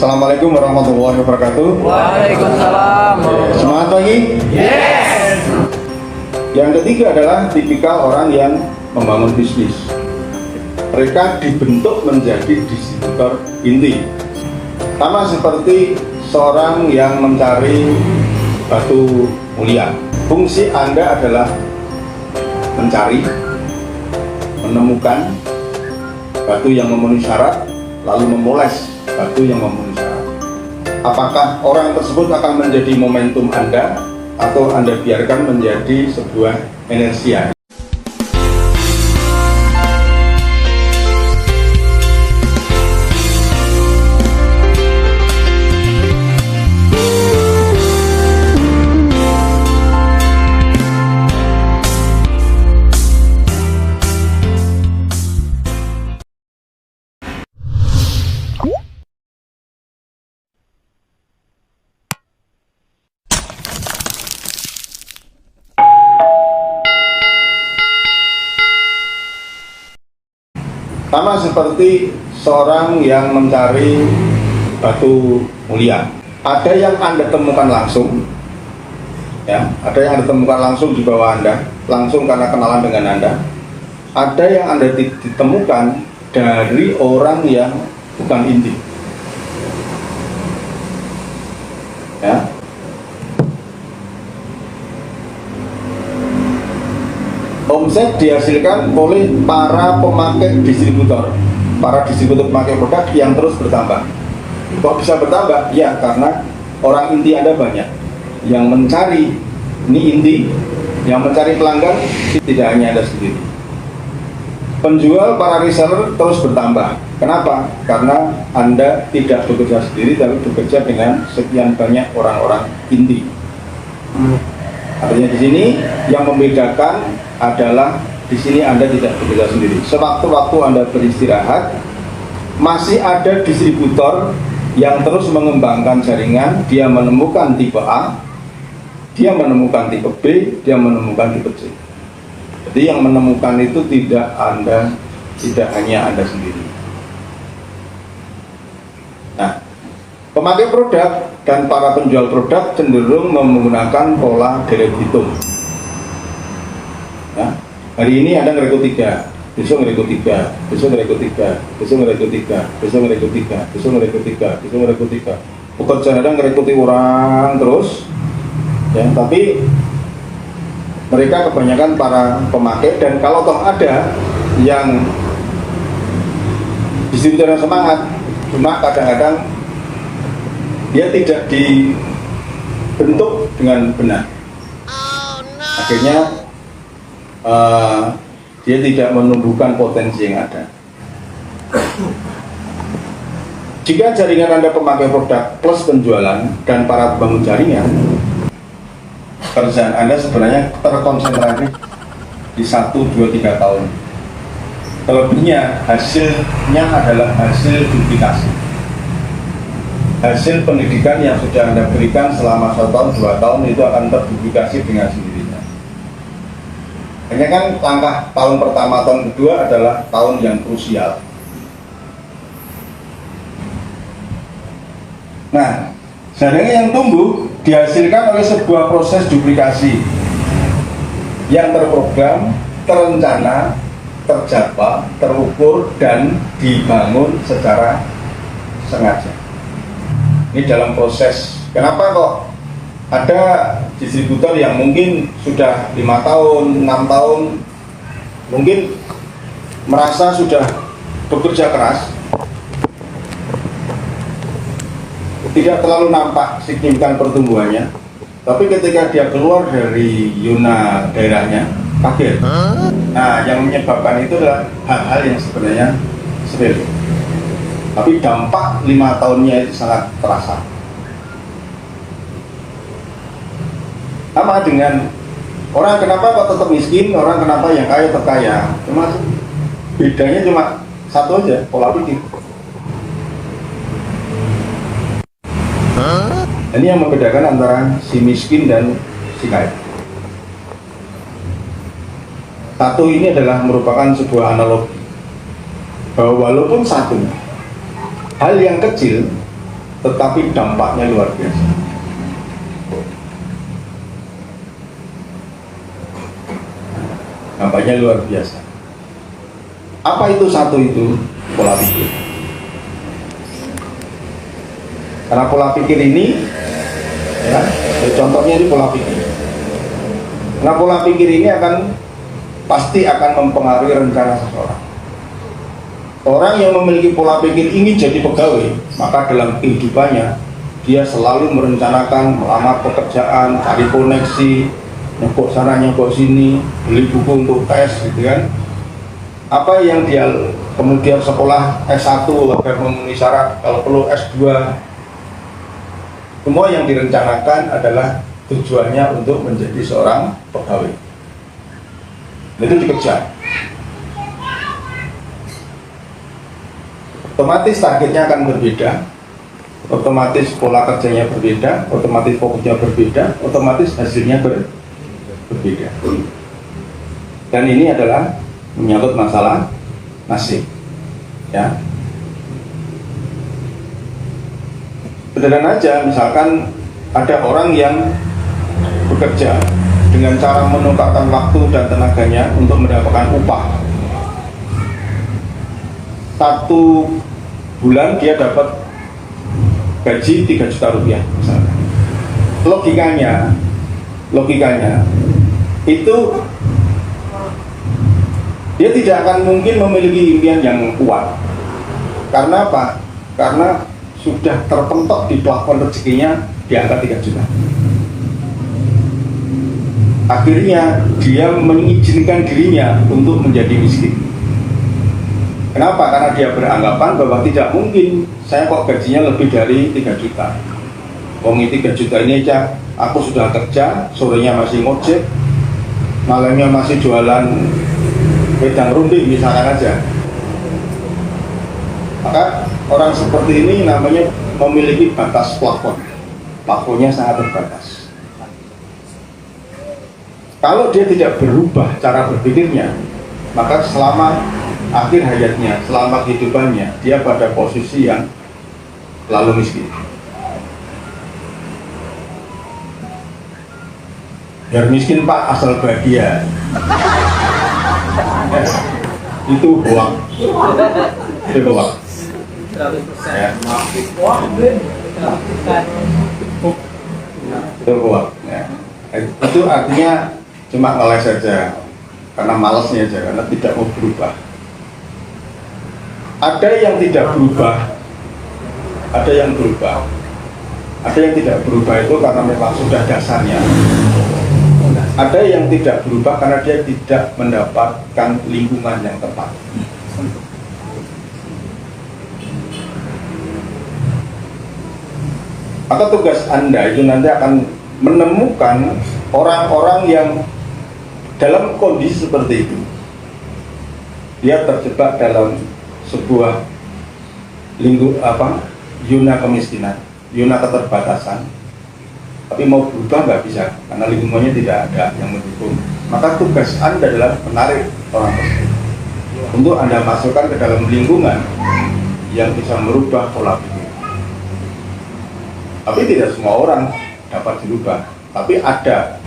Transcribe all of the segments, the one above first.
Assalamualaikum warahmatullahi wabarakatuh. Waalaikumsalam. Semangat pagi. Yes. Yang ketiga adalah tipikal orang yang membangun bisnis. Mereka dibentuk menjadi distributor inti. Sama seperti seorang yang mencari batu mulia. Fungsi Anda adalah mencari, menemukan batu yang memenuhi syarat, lalu memoles batu yang memenuhi syarat. Apakah orang tersebut akan menjadi momentum Anda atau Anda biarkan menjadi sebuah inersia? Sama seperti seorang yang mencari batu mulia. Ada yang Anda temukan langsung, ya, ada yang Anda temukan langsung di bawah Anda, langsung karena kenalan dengan Anda. Ada yang Anda ditemukan dari orang yang bukan inti. Ya. Omset dihasilkan oleh para pemakai distributor, para distributor pemakai produk yang terus bertambah. Kok bisa bertambah? Ya, karena orang inti Anda banyak. Yang mencari, ini inti, yang mencari pelanggan tidak hanya Anda sendiri. Penjual, para reseller terus bertambah. Kenapa? Karena Anda tidak bekerja sendiri, tapi bekerja dengan sekian banyak orang-orang inti. Artinya di sini yang membedakan adalah di sini Anda tidak bekerja sendiri. Sewaktu-waktu Anda beristirahat, masih ada distributor yang terus mengembangkan jaringan. Dia menemukan tipe A, dia menemukan tipe B, dia menemukan tipe C. Jadi yang menemukan itu tidak hanya Anda sendiri. Nah, pemakai produk dan para penjual produk cenderung menggunakan pola deret hitung. Ya, hari ini Anda ngerekrut 3, besok ngerekrut 3, besok ngerekrut 3, besok ngerekrut 3, besok ngerekrut 3, besok ngerekrut 3, besok ngerekrut 3. Pekerjaan Anda ngerekruti orang terus, ya, tapi mereka kebanyakan para pemakai, dan kalau toh ada yang distributor yang semangat, cuma kadang-kadang dia tidak dibentuk dengan benar. Akhirnya dia tidak menumbuhkan potensi yang ada. Jika jaringan Anda pemakai produk plus penjualan dan para pembangun jaringan, pekerjaan Anda sebenarnya terkonsentrasi di 1, 2, 3 tahun. Terlebihnya hasilnya adalah hasil duplikasi. Hasil pendidikan yang sudah Anda berikan selama 1 tahun, 2 tahun itu akan terduplikasi dengan sendirinya. Hanya kan langkah tahun pertama, tahun kedua adalah tahun yang krusial. Nah, jaringan yang tumbuh dihasilkan oleh sebuah proses duplikasi yang terprogram, terencana, terjadwal, terukur, dan dibangun secara sengaja. Ini dalam proses. Kenapa kok ada distributor yang mungkin sudah 5 tahun, 6 tahun, mungkin merasa sudah bekerja keras, tidak terlalu nampak signifikan pertumbuhannya, tapi ketika dia keluar dari zona daerahnya, kaget. Nah, yang menyebabkan itu adalah hal-hal yang sebenarnya sepele, tapi dampak 5 tahunnya itu sangat terasa. Sama dengan orang kenapa kok tetap miskin, orang kenapa yang kaya tetap kaya. Cuma bedanya cuma satu aja, pola pikir. Ini yang membedakan antara si miskin dan si kaya. Satu ini adalah merupakan sebuah analogi bahwa walaupun satu hal yang kecil tetapi dampaknya luar biasa. Dampaknya luar biasa. Apa itu satu itu? Pola pikir. Karena pola pikir ini, ya, contohnya ini pola pikir. Karena pola pikir ini pasti akan mempengaruhi rencana seseorang. Orang yang memiliki pola pikir ingin jadi pegawai, maka dalam kehidupannya dia selalu merencanakan melamar pekerjaan, cari koneksi, nyokok sana nyokok sini, beli buku untuk tes, gitu kan. Apa yang dia kemudian sekolah S1 agar memenuhi syarat, kalau perlu S2. Semua yang direncanakan adalah tujuannya untuk menjadi seorang pegawai. Itu dikejar. Otomatis targetnya akan berbeda, otomatis pola kerjanya berbeda, otomatis fokusnya berbeda, otomatis hasilnya berbeda. Dan ini adalah menyangkut masalah nasib, ya. Sederhana aja, misalkan ada orang yang bekerja dengan cara menukarkan waktu dan tenaganya untuk mendapatkan upah. 1 bulan dia dapat gaji 3 juta rupiah misalkan. Logikanya itu dia tidak akan mungkin memiliki impian yang kuat. Karena apa? Karena sudah terpentok di plafon rezekinya di angka 3 juta. Akhirnya dia mengizinkan dirinya untuk menjadi miskin. Kenapa? Karena dia beranggapan bahwa tidak mungkin saya kok gajinya lebih dari 3 juta. Wong 3 juta ini aja aku sudah kerja, sorenya masih ngojek, malamnya masih jualan wedang runding misalkan aja. Maka orang seperti ini namanya memiliki batas plafon. Plafonnya sangat terbatas. Kalau dia tidak berubah cara berpikirnya, maka selama akhir hayatnya, selama kehidupannya, dia pada posisi yang lalu miskin. Biar miskin Pak, asal bahagia. Itu hoak. Itu hoak. Ya. Itu hoak. Ya. Itu artinya cuma ngeles saja, karena malasnya aja, karena tidak mau berubah. Ada yang tidak berubah, ada yang berubah. Ada yang tidak berubah itu karena memang sudah dasarnya. Ada yang tidak berubah karena dia tidak mendapatkan lingkungan yang tepat. Maka tugas Anda itu nanti akan menemukan orang-orang yang dalam kondisi seperti itu. Dia terjebak dalam sebuah yuna kemiskinan, yuna keterbatasan, tapi mau berubah nggak bisa karena lingkungannya tidak ada yang mendukung. Maka tugas Anda adalah menarik orang tersebut untuk Anda masukkan ke dalam lingkungan yang bisa merubah pola pikir. Tapi tidak semua orang dapat dirubah, tapi ada.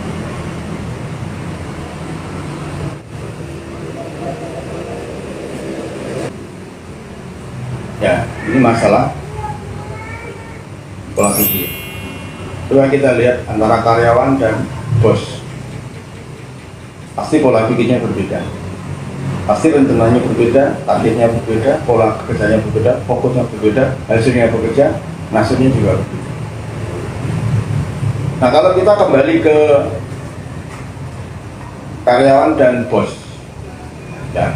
Ya, ini masalah pola pikir. Coba kita lihat antara karyawan dan bos. Pasti pola pikirnya berbeda. Pasti rencananya berbeda, targetnya berbeda, pola kerjanya berbeda, fokusnya berbeda, hasilnya berbeda, nasibnya juga berbeda. Nah, kalau kita kembali ke karyawan dan bos, ya,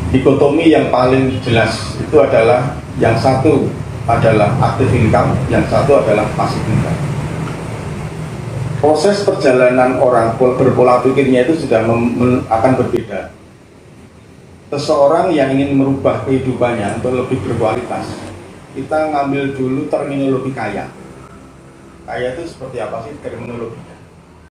dikotomi yang paling jelas itu adalah yang satu adalah active income, yang satu adalah passive income. Proses perjalanan orang berpola pikirnya itu sudah akan berbeda. Seseorang yang ingin merubah kehidupannya untuk lebih berkualitas, kita ngambil dulu terminologi kaya. Kaya itu seperti apa sih terminologi?